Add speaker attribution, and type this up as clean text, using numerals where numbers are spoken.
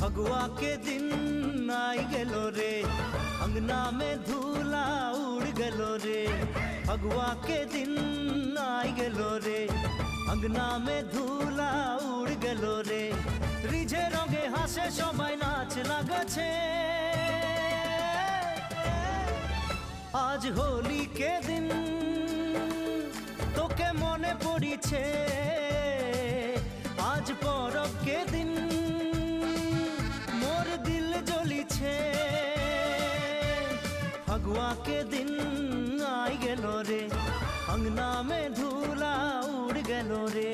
Speaker 1: फगुआ के दिन आई गेलो रे, अंगना में धूला उड़ गेलो रे। फगुआ के दिन आई गेलो रे, अंगना में धूला उड़ गेलो रे। रिझे रंगे हासे सबाई नाच लागेछे। आज होली के दिन तोके मने पड़िछे, आज परब के दिन मोर दिल जलिछे। फगुआ के दिन आई गेलो रे, अंगना में धूला उड़ गेलो रे।